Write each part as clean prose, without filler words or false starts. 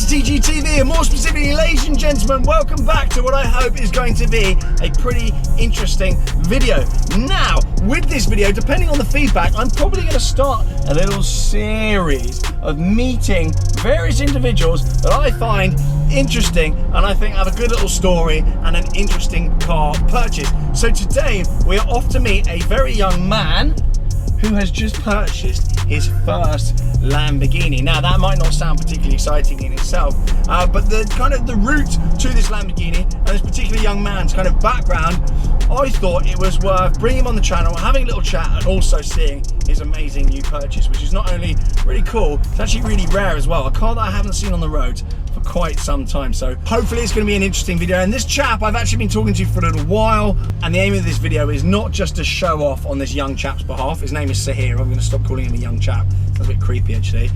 to TGTV, and more specifically, ladies and gentlemen, welcome back to what I hope is going to be a pretty interesting video. Now, with this video, depending on the feedback, I'm probably going to start a little series of meeting various individuals that I find interesting and I think have a good little story and an interesting car purchase. So today, we are off to meet a very young man who has just purchased his first Lamborghini. Now that might not sound particularly exciting in itself, but the route to this Lamborghini and this particular young man's kind of background, I thought it was worth bringing him on the channel, having a little chat, and also seeing his amazing new purchase, which is not only really cool, it's actually really rare as well. A car that I haven't seen on the road for quite some time. So hopefully it's going to be an interesting video. And this chap I've actually been talking to for a little while, and the aim of this video is not just to show off on this young chap's behalf. His name is Sahir. I'm going to stop calling him a young chap. That's a bit creepy actually.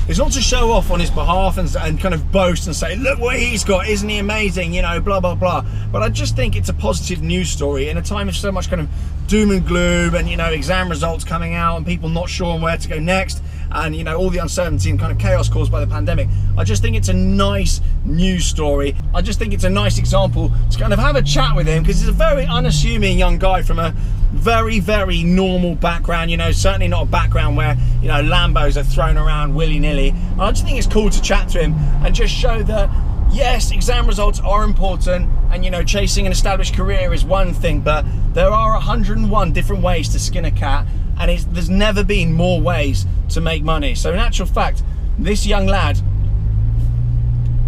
It's not to show off on his behalf and kind of boast and say, look what he's got, isn't he amazing, you know, blah, blah, blah. But I just think it's a positive news story in a time of so much kind of doom and gloom and, you know, exam results coming out and people not sure on where to go next and, you know, all the uncertainty and kind of chaos caused by the pandemic. I just think it's a nice news story. I just think it's a nice example to kind of have a chat with him, because he's a very unassuming young guy from a very, very normal background, you know, certainly not a background where, you know, Lambos are thrown around willy-nilly. I just think it's cool to chat to him and just show that, yes, exam results are important and, you know, chasing an established career is one thing, but there are 101 different ways to skin a cat, and there's never been more ways to make money. So in actual fact, this young lad,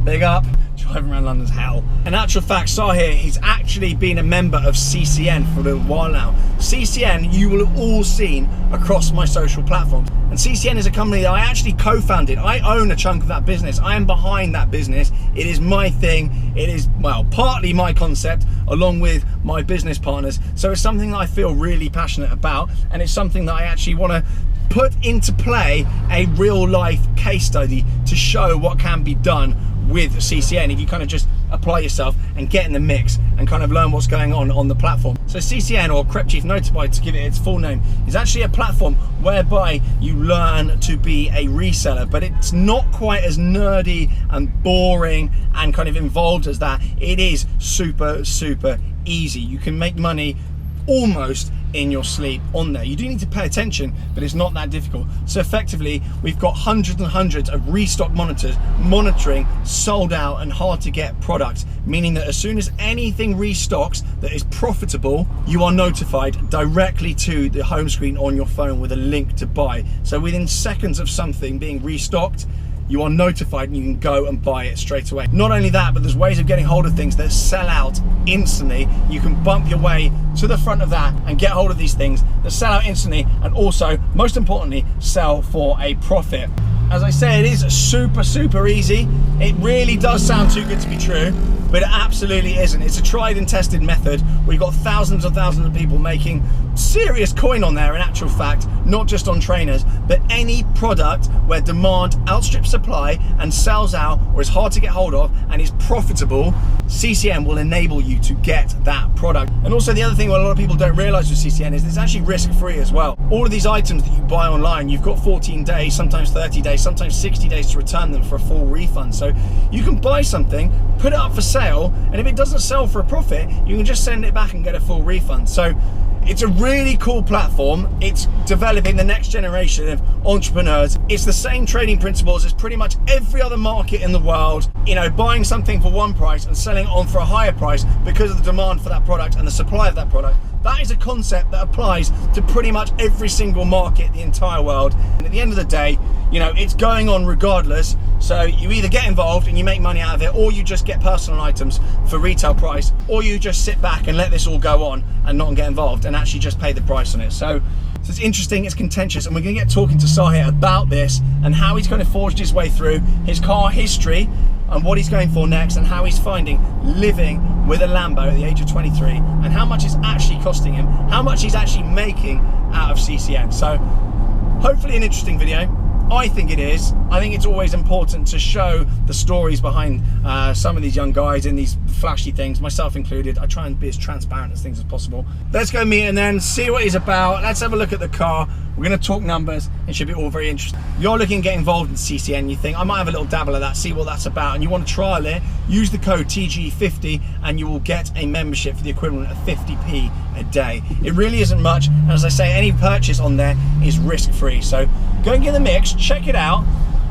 big up, driving around London's hell. In actual fact, Sahir, he's actually been a member of CCN for a little while now. CCN, you will have all seen across my social platforms. And CCN is a company that I actually co-founded. I own a chunk of that business. I am behind that business. It is my thing. It is, well, partly my concept along with my business partners. So it's something that I feel really passionate about, and it's something that I actually want to put into play a real life case study to show what can be done with CCN if you kind of just apply yourself and get in the mix and kind of learn what's going on the platform. So CCN, or Crep Chief Notified to give it its full name, is actually a platform whereby you learn to be a reseller, but it's not quite as nerdy and boring and kind of involved as that. It is super, super easy. You can make money almost in your sleep on there. You do need to pay attention, but it's not that difficult. So effectively, we've got hundreds and hundreds of restock monitors monitoring sold out and hard to get products, meaning that as soon as anything restocks that is profitable, you are notified directly to the home screen on your phone with a link to buy. So within seconds of something being restocked, you are notified and you can go and buy it straight away. Not only that, but there's ways of getting hold of things that sell out instantly. You can bump your way to the front of that and get hold of these things that sell out instantly, and also, most importantly, sell for a profit. As I say, it is super, super easy. It really does sound too good to be true, but it absolutely isn't. It's a tried and tested method. We've got thousands and thousands of people making serious coin on there in actual fact, not just on trainers, but any product where demand outstrips supply and sells out or is hard to get hold of and is profitable, CCN will enable you to get that product. And also the other thing what a lot of people don't realize with CCN is it's actually risk-free as well. All of these items that you buy online, you've got 14 days, sometimes 30 days, sometimes 60 days to return them for a full refund. So you can buy something, put it up for sale, and if it doesn't sell for a profit, you can just send it back and get a full refund. So it's a really cool platform. It's developing the next generation of entrepreneurs. It's the same trading principles as pretty much every other market in the world. You know, buying something for one price and selling it on for a higher price because of the demand for that product and the supply of that product. That is a concept that applies to pretty much every single market in the entire world. And at the end of the day, you know, it's going on regardless. So you either get involved and you make money out of it, or you just get personal items for retail price, or you just sit back and let this all go on and not get involved and actually just pay the price on it. So it's interesting, it's contentious, and we're going to get talking to Sahir about this and how he's kind of forged his way through his car history and what he's going for next, and how he's finding living with a Lambo at the age of 23, and how much it's actually costing him, how much he's actually making out of CCN. So hopefully an interesting video. I think it is. I think it's always important to show the stories behind some of these young guys in these flashy things, myself included. I try and be as transparent as things as possible. Let's go meet him then, see what he's about. Let's have a look at the car. We're going to talk numbers. It should be all very interesting. You're looking to get involved in CCN, you think, I might have a little dabble of that, see what that's about, and you want to trial it, use the code TG50 and you will get a membership for the equivalent of 50p a day. It really isn't much, and as I say, any purchase on there is risk-free. So go and get the mix, check it out,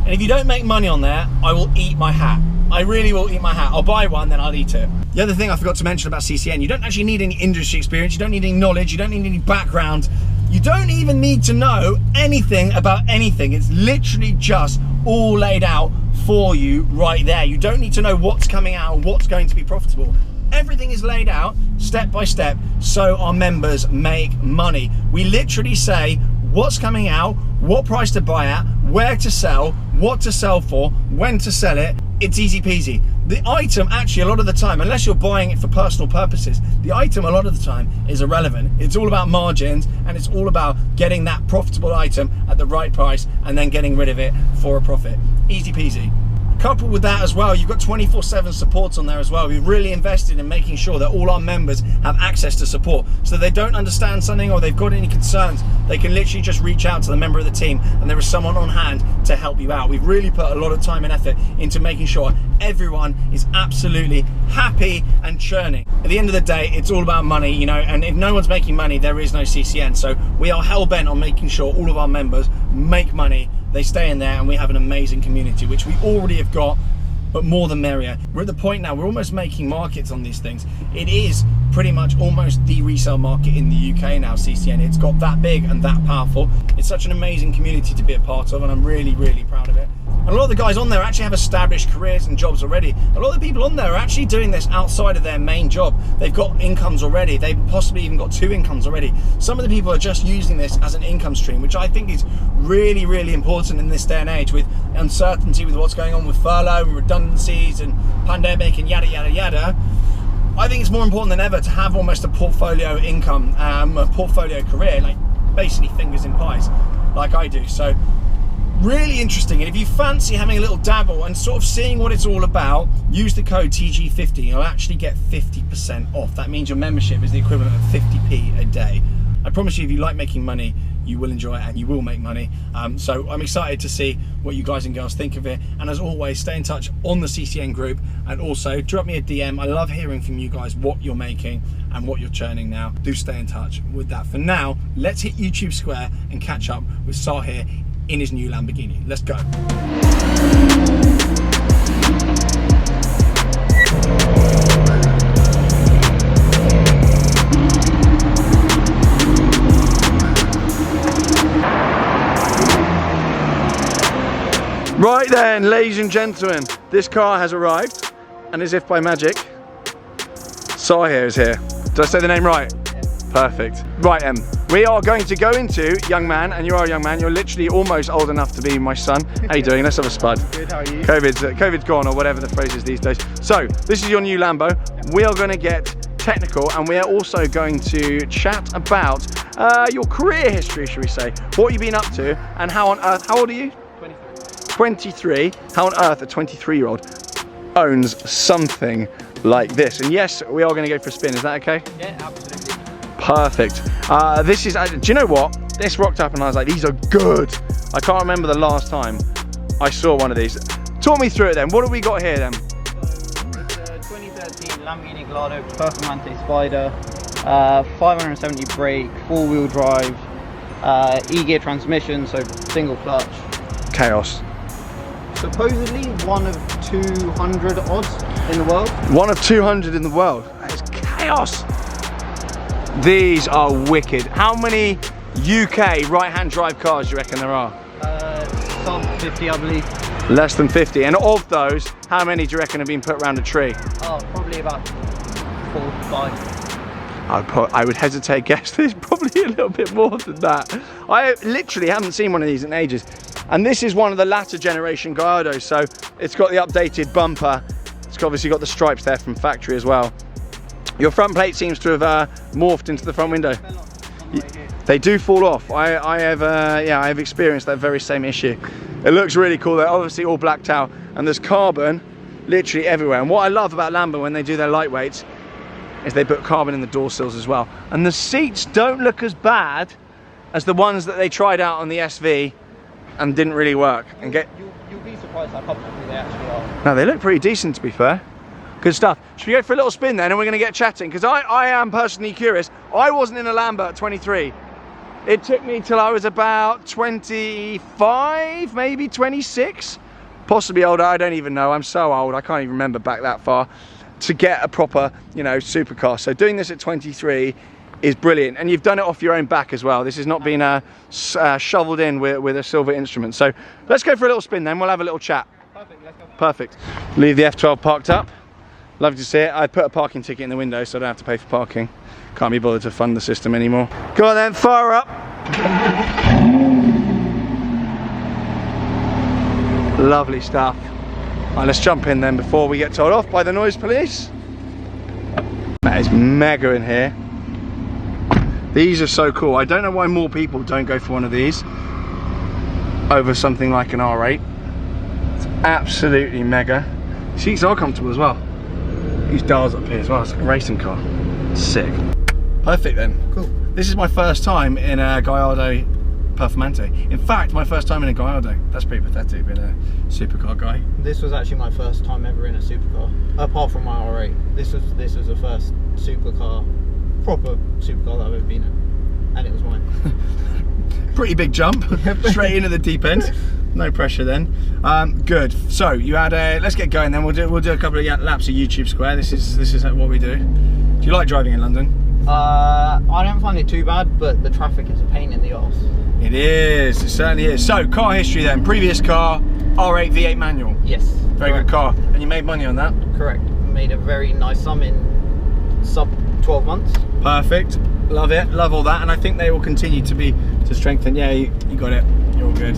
and if you don't make money on there, I will eat my hat. I really will eat my hat. I'll buy one, then I'll eat it. The other thing I forgot to mention about CCN, you don't actually need any industry experience, you don't need any knowledge, you don't need any background. You don't even need to know anything about anything. It's literally just all laid out for you right there. You don't need to know what's coming out and what's going to be profitable. Everything is laid out step by step so our members make money. We literally say what's coming out, what price to buy at, where to sell, what to sell for, when to sell it. It's easy peasy. The item actually a lot of the time, unless you're buying it for personal purposes, the item a lot of the time is irrelevant. It's all about margins and it's all about getting that profitable item at the right price and then getting rid of it for a profit. Easy peasy. Coupled with that as well, you've got 24/7 support on there as well. We've really invested in making sure that all our members have access to support. So if they don't understand something or they've got any concerns, they can literally just reach out to the member of the team and there is someone on hand to help you out. We've really put a lot of time and effort into making sure everyone is absolutely happy and churning. At the end of the day, it's all about money, you know, and if no one's making money, there is no CCN. So we are hell-bent on making sure all of our members make money. They stay in there and we have an amazing community, which we already have got, but more than merrier. We're at the point now, we're almost making markets on these things. It is pretty much almost the resale market in the UK now, CCN. It's got that big and that powerful. It's such an amazing community to be a part of and I'm really, really proud of it. And a lot of the guys on there actually have established careers and jobs already. A lot of the people on there are actually doing this outside of their main job. They've got incomes already. They've possibly even got 2 incomes already. Some of the people are just using this as an income stream, which I think is really, really important in this day and age with uncertainty with what's going on with furlough and redundancies and pandemic and yada, yada, yada. I think it's more important than ever to have almost a portfolio income, a portfolio career, like basically fingers in pies, like I do. So really interesting, and if you fancy having a little dabble and sort of seeing what it's all about, use the code TG50. You'll actually get 50% off. That means your membership is the equivalent of 50p a day. I promise you, if you like making money, you will enjoy it and you will make money. So I'm excited to see what you guys and girls think of it. And as always, stay in touch on the CCN group and also drop me a DM. I love hearing from you guys what you're making and what you're churning now. Do stay in touch with that. For now, let's hit YouTube Square and catch up with Sahir in his new Lamborghini. Let's go. Right then, ladies and gentlemen, this car has arrived, and as if by magic, Sahir is here. Did I say the name right? Perfect. Right, we are going to go into, young man, and you are a young man, you're literally almost old enough to be my son. How you doing? Let's have a spud. Good, how are you? COVID's gone, or whatever the phrase is these days. So, this is your new Lambo. We are going to get technical, and we are also going to chat about your career history, should we say. What you've been up to, and how on earth, how old are you? 23. How on earth a 23-year-old owns something like this? And yes, we are going to go for a spin. Is that okay? Yeah, absolutely. Perfect. This is, do you know what? This rocked up and I was like, these are good. I can't remember the last time I saw one of these. Talk me through it then. What have we got here then? So it's a 2013 Lamborghini Gallardo Performante Spyder, 570 brake, 4-wheel drive, E-gear transmission, so single clutch. Chaos. Supposedly one of 200 odds in the world. One of 200 in the world. That is chaos. These are wicked. How many UK right-hand drive cars do you reckon there are? Sub 50, I believe. Less than 50. And of those, how many do you reckon have been put around a tree? Oh, probably about 4 or 5. I would hesitate guess there's probably a little bit more than that. I literally haven't seen one of these in ages. And this is one of the latter generation Gallardos, so it's got the updated bumper. It's obviously got the stripes there from factory as well. Your front plate seems to have morphed into the front window. They do fall off. I have experienced that very same issue. It looks really cool. They're obviously all blacked out, and there's carbon literally everywhere. And what I love about Lambo when they do their lightweights is they put carbon in the door sills as well. And the seats don't look as bad as the ones that they tried out on the SV and didn't really work. You'll be surprised how comfortable they actually are. No, they look pretty decent, to be fair. Good stuff. Should we go for a little spin then, and we're going to get chatting? Because I am personally curious. I wasn't in a Lambo at 23. It took me till I was about 25, maybe 26, possibly older. I don't even know. I'm so old. I can't even remember back that far to get a proper, you know, supercar. So doing this at 23 is brilliant, and you've done it off your own back as well. This has not been shoveled in with a silver instrument. So let's go for a little spin then. We'll have a little chat. Perfect, let's go. Perfect. Leave the F12 parked up. Love to see it. I put a parking ticket in the window so I don't have to pay for parking. Can't be bothered to fund the system anymore. Go on then, fire up. Lovely stuff. Right, let's jump in then before we get told off by the noise police. That is mega in here. These are so cool. I don't know why more people don't go for one of these over something like an R8. It's absolutely mega. Seats are comfortable as well. These dials up here as well. It's like a racing car. Sick. Perfect then. Cool. This is my first time in a Gallardo Performante. In fact, my first time in a Gallardo. That's pretty pathetic being a supercar guy. This was actually my first time ever in a supercar, apart from my R8. This was the first supercar, proper supercar that I've ever been in, and it was mine. Pretty big jump, straight into the deep end. No pressure then. Good. So you had a. Let's get going then. We'll do a couple of laps of YouTube Square. This is what we do. Do you like driving in London? I don't find it too bad, but the traffic is a pain in the arse. It is. It certainly is. So car history then. Previous car, R8 V8 manual. Yes. Very good car. And you made money on that. Correct. Made a very nice sum in sub 12 months. Perfect. Love it. Love all that. And I think they will continue to strengthen. Yeah, you got it. You're all good.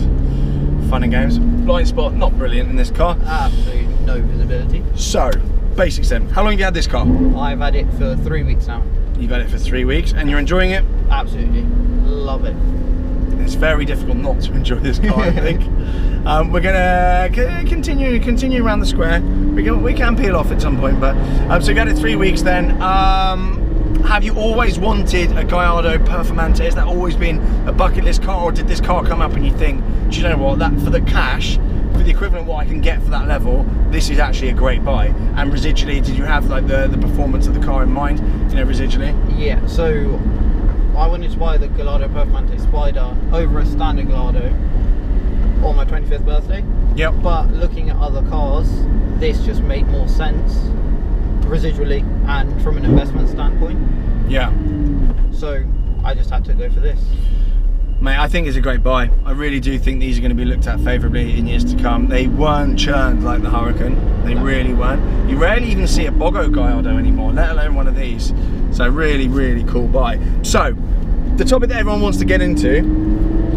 Fun and games. Blind spot, not brilliant in this car. Absolutely no visibility. So, basics then. How long have you had this car? I've had it for 3 weeks now. You've had it for 3 weeks and you're enjoying it? Absolutely. Love it. It's very difficult not to enjoy this car, I think. We're gonna continue around the square. We can peel off at some point, but so you got it 3 weeks then. Have you always wanted a Gallardo Performante? Has that always been a bucket list car, or did this car come up and you think, do you know what, that for the cash, for the equivalent of what I can get for that level, this is actually a great buy? And residually, did you have like the performance of the car in mind, you know, residually? Yeah, so I wanted to buy the Gallardo Performante Spyder over a standard Gallardo on my 25th birthday. Yep. But looking at other cars, this just made more sense residually and from an investment standpoint. Yeah. So I just had to go for this. Mate, I think it's a great buy. I really do think these are going to be looked at favourably in years to come. They weren't churned like the Hurricane. They really weren't. You rarely even see a Bogo Gallardo anymore, let alone one of these. So really, really cool buy. So, the topic that everyone wants to get into,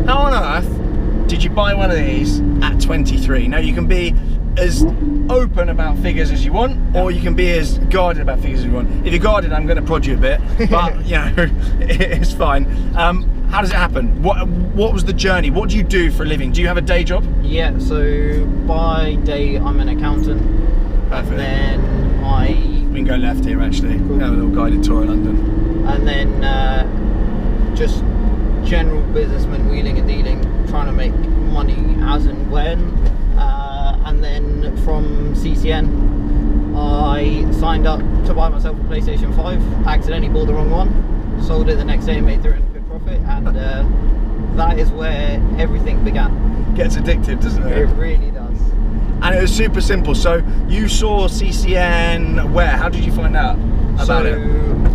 how on earth did you buy one of these at 23? Now, you can be as open about figures as you want, or you can be as guarded about figures as you want. If you're guarded, I'm going to prod you a bit, but you know, it's fine. How does it happen? What was the journey? What do you do for a living? Do you have a day job? Yeah, so by day I'm an accountant. Perfect. And then we can go left here actually. Cool. Have a little guided tour of London. And then just general businessman wheeling and dealing, trying to make money as and when. And then from CCN, I signed up to buy myself a PlayStation 5, accidentally bought the wrong one, sold it the next day and made 300 quid profit, and that is where everything began. Gets addictive, doesn't it? It really does. And it was super simple. So you saw CCN where? How did you find out about it?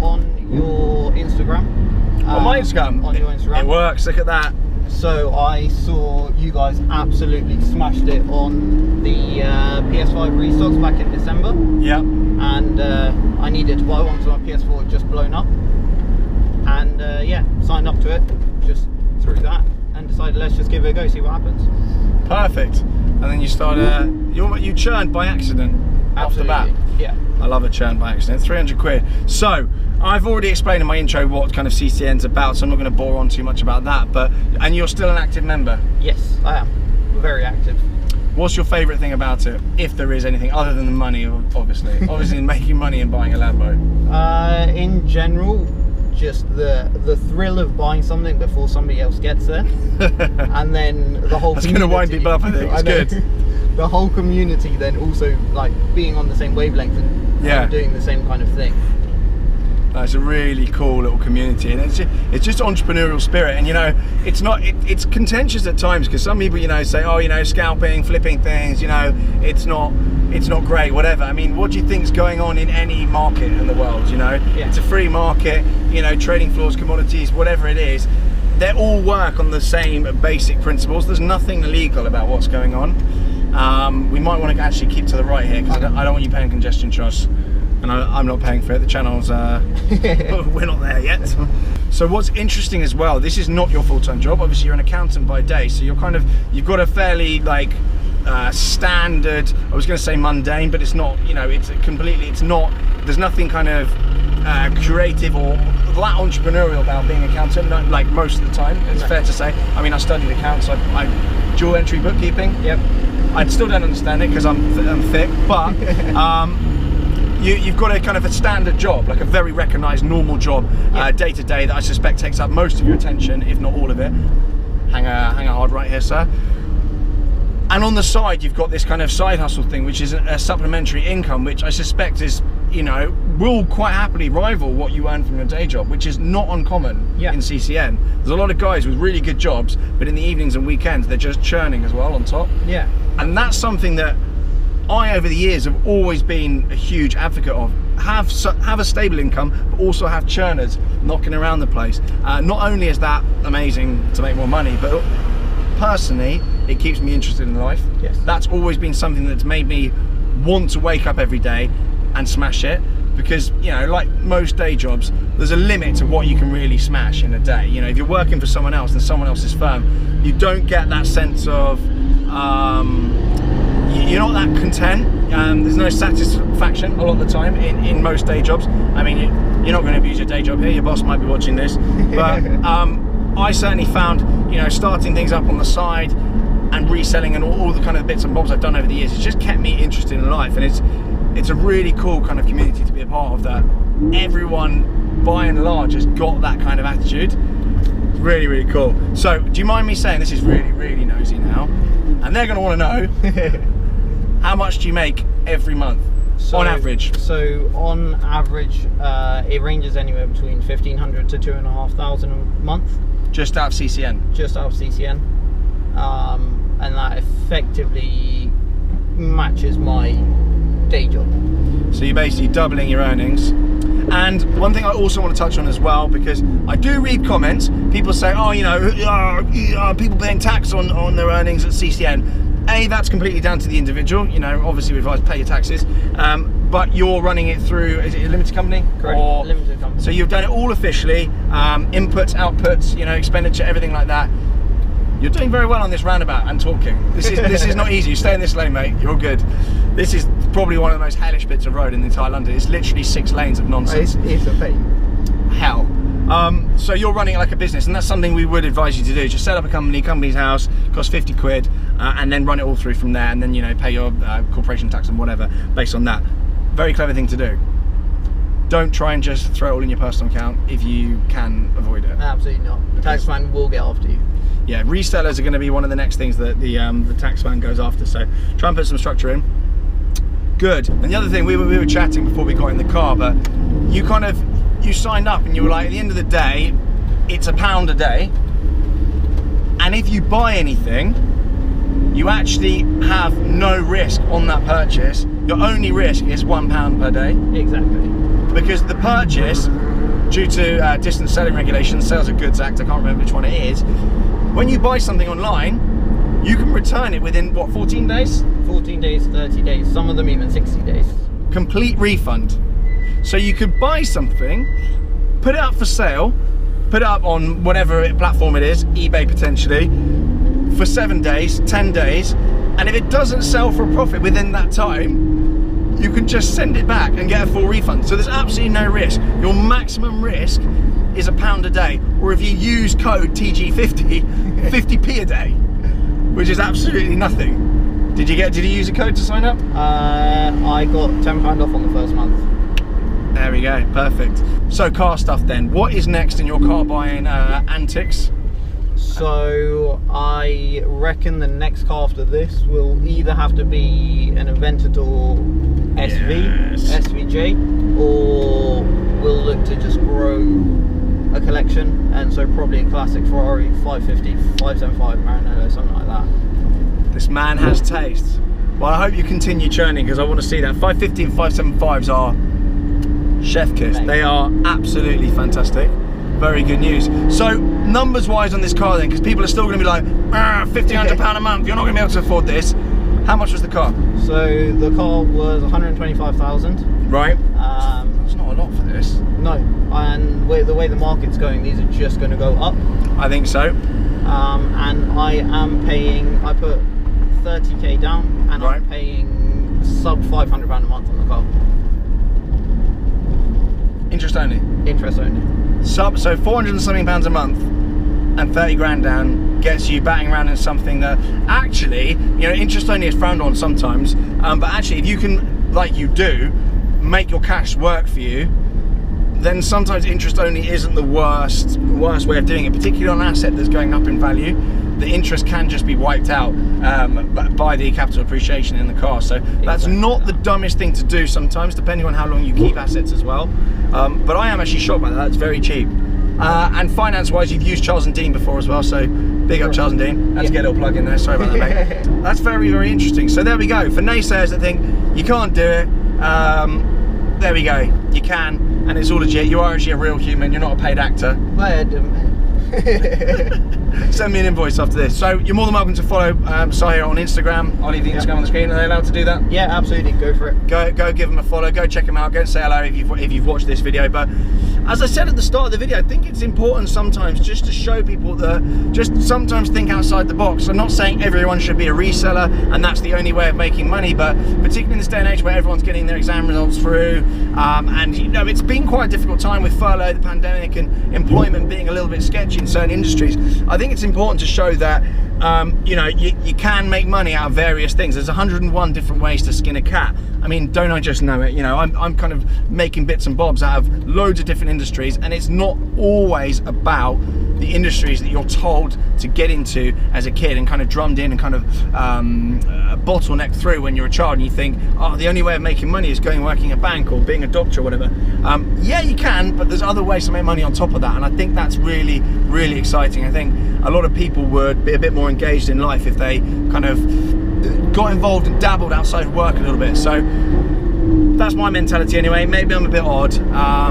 On your Instagram. On my Instagram? On your Instagram. It works, look at that. So I saw you guys absolutely smashed it on the PS5 restocks back in December. Yeah. And I needed to buy one, so my PS4 had just blown up. And yeah, signed up to it just through that and decided let's just give it a go, see what happens. Perfect. And then you started, you churned by accident off the bat. Yeah. I love a churn by accident. 300 quid. So, I've already explained in my intro what kind of CCN's about, so I'm not going to bore on too much about that. And you're still an active member? Yes, I am. Very active. What's your favourite thing about it, if there is anything, other than the money, obviously? Obviously, making money and buying a Lambo. In general, just the thrill of buying something before somebody else gets there, and then the whole. That's going to wind people up, I think. It's good. The whole community then also like being on the same wavelength and doing the same kind of thing. It's a really cool little community, and it's just entrepreneurial spirit. And you know, it's contentious at times because some people, you know, say, oh, you know, scalping, flipping things, you know, it's not great, whatever. I mean, what do you think's going on in any market in the world? You know, it's a free market. You know, trading floors, commodities, whatever it is, they all work on the same basic principles. There's nothing illegal about what's going on. We might want to actually keep to the right here because I don't want you paying congestion charges. And I'm not paying for it, the channel's, we're not there yet. So what's interesting as well, this is not your full-time job. Obviously you're an accountant by day, so you've got a fairly like standard, I was gonna say mundane, but it's not, you know, there's nothing kind of creative or that entrepreneurial about being an accountant, like most of the time, it's fair to say. I mean, I studied accounts, I dual entry bookkeeping. Yep. I still don't understand it because I'm thick, but you've got a kind of a standard job, like a very recognised normal job, day to day, that I suspect takes up most of your attention, if not all of it. Hang a hard right here, sir. And on the side, you've got this kind of side hustle thing, which is a supplementary income, which I suspect is, you know, will quite happily rival what you earn from your day job, which is not uncommon in CCN. There's a lot of guys with really good jobs, but in the evenings and weekends, they're just churning as well on top. Yeah. And that's something that I, over the years, have always been a huge advocate of. Have a stable income, but also have churners knocking around the place. Not only is that amazing to make more money, but personally, it keeps me interested in life. Yes. That's always been something that's made me want to wake up every day and smash it. Because, you know, like most day jobs, there's a limit to what you can really smash in a day. You know, if you're working for someone else and someone else's firm, you don't get that sense of you're not that content. There's no satisfaction a lot of the time in most day jobs. I mean, you're not going to abuse your day job here. Your boss might be watching this, but I certainly found, you know, starting things up on the side and reselling and all the kind of bits and bobs I've done over the years, it's just kept me interested in life, and it's a really cool kind of community to be a part of. That everyone, by and large, has got that kind of attitude. It's really, really cool. So, do you mind me saying, this is really, really nosy now, and they're going to want to know. How much do you make every month, on average? So on average, it ranges anywhere between 1,500 to 2,500 a month. Just out of CCN? Just out of CCN. And that effectively matches my day job. So you're basically doubling your earnings. And one thing I also want to touch on as well, because I do read comments, people say, oh, you know, people paying tax on their earnings at CCN. That's completely down to the individual. You know, obviously we advise pay your taxes, but you're running it through, is it a limited company? Correct, limited company. So you've done it all officially, inputs, outputs, you know, expenditure, everything like that. You're doing very well on this roundabout and talking. This is not easy. You stay in this lane, mate, you're good. This is probably one of the most hellish bits of road in the entire London. It's literally 6 lanes of nonsense. It's a pain. Hell. So you're running it like a business, and that's something we would advise you to do. Just set up a company's house, costs 50 quid, and then run it all through from there, and then, you know, pay your corporation tax and whatever based on that. Very clever thing to do. Don't try and just throw it all in your personal account if you can avoid it. Absolutely not. The tax man will get after you. Yeah, resellers are going to be one of the next things that the tax man goes after, so try and put some structure in. Good. And the other thing, we were chatting before we got in the car, but you signed up and you were like, at the end of the day, it's £1 a day, and if you buy anything, you actually have no risk on that purchase. Your only risk is £1 per day. Exactly. Because the purchase, due to distance selling regulations, Sales of Goods Act, I can't remember which one it is, when you buy something online, you can return it within, what, 14 days? 14 days, 30 days, some of them even 60 days. Complete refund. So you could buy something, put it up for sale, put it up on whatever platform it is, eBay potentially, for 7 days, 10 days, and if it doesn't sell for a profit within that time, you can just send it back and get a full refund. So there's absolutely no risk. Your maximum risk is £1 a day, or if you use code TG50, 50p a day, which is absolutely nothing. Did you use a code to sign up? I got £10 off on the first month. There we go, perfect. So car stuff then. What is next in your car buying antics? So I reckon the next car after this will either have to be an Aventador SVJ, or we'll look to just grow a collection, and so probably a classic Ferrari 550, 575 Maranello, something like that. This man has taste. Well, I hope you continue churning, because I want to see that. 550 and 575s are chef kiss. They are absolutely fantastic. Very good news. So numbers wise on this car then, because people are still going to be like, £1,500 a month, you're not going to be able to afford this. How much was the car? So the car was 125,000. Right. That's not a lot for this. No, and the way the market's going, these are just going to go up. I think so. And I am paying, I put 30k down, and right. I'm paying sub £500 a month on the car. Interest only? Interest only. So 400 and something pounds a month and 30 grand down gets you batting around in something that actually, you know, interest only is frowned on sometimes, but actually if you can, like you do, make your cash work for you, then sometimes interest only isn't the worst way of doing it, particularly on an asset that's going up in value. The interest can just be wiped out by the capital appreciation in the car. So that's not the dumbest thing to do sometimes, depending on how long you keep assets as well. But I am actually shocked by that. It's very cheap. And finance-wise, you've used Charles and Dean before as well, so big up Charles and Dean. Had to get a little plug in there, sorry about that, mate. That's very, very interesting. So there we go. For naysayers that think you can't do it, there we go. You can, and it's all legit. You are actually a real human. You're not a paid actor. Send me an invoice after this. So you're more than welcome to follow Sahir on Instagram. I'll leave the Instagram on the screen. Are they allowed to do that? Yeah, absolutely. Go for it. Go give them a follow. Go check them out. Go and say hello if you've watched this video. But as I said at the start of the video, I think it's important sometimes just to show people that just sometimes think outside the box. I'm not saying everyone should be a reseller and that's the only way of making money, but particularly in this day and age where everyone's getting their exam results through, and you know, it's been quite a difficult time with furlough, the pandemic, and employment being a little bit sketchy in certain industries. I think it's important to show that you know, you can make money out of various things. There's 101 different ways to skin a cat. I mean, don't I just know it? You know, I'm kind of making bits and bobs out of loads of different industries, and it's not always about the industries that you're told to get into as a kid and kind of drummed in and kind of bottlenecked through when you're a child, and you think, oh, the only way of making money is going working a bank or being a doctor or whatever. Yeah, you can, but there's other ways to make money on top of that, and I think that's really, really exciting. I think a lot of people would be a bit more engaged in life if they kind of got involved and dabbled outside of work a little bit. So that's my mentality anyway. Maybe I'm a bit odd,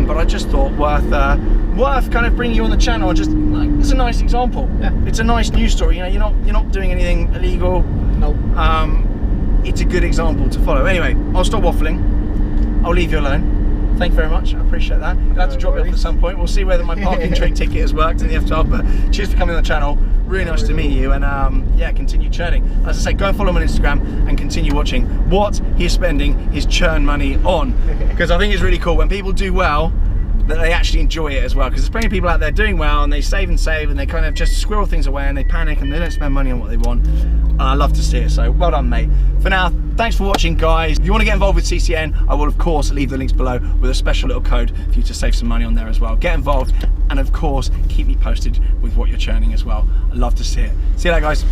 but I just thought worth kind of bringing you on the channel. Just like, it's a nice example. Yeah. It's a nice news story. You know, you're not doing anything illegal. No. It's a good example to follow. Anyway, I'll stop waffling. I'll leave you alone. Thank you very much. I appreciate that. You'll have to drop me off at some point. We'll see whether my parking trick ticket has worked in the F12. But cheers for coming on the channel. Really nice to meet you, and yeah, continue churning. As I say, go and follow him on Instagram and continue watching what he's spending his churn money on, because I think it's really cool when people do well, that they actually enjoy it as well, because there's plenty of people out there doing well and they save and they kind of just squirrel things away and they panic and they don't spend money on what they want. And I love to see it, so well done, mate. For now, thanks for watching, guys. If you want to get involved with CCN, I will of course leave the links below with a special little code for you to save some money on there as well. Get involved, and of course keep me posted with what you're churning as well. I love to see it. See you later, guys.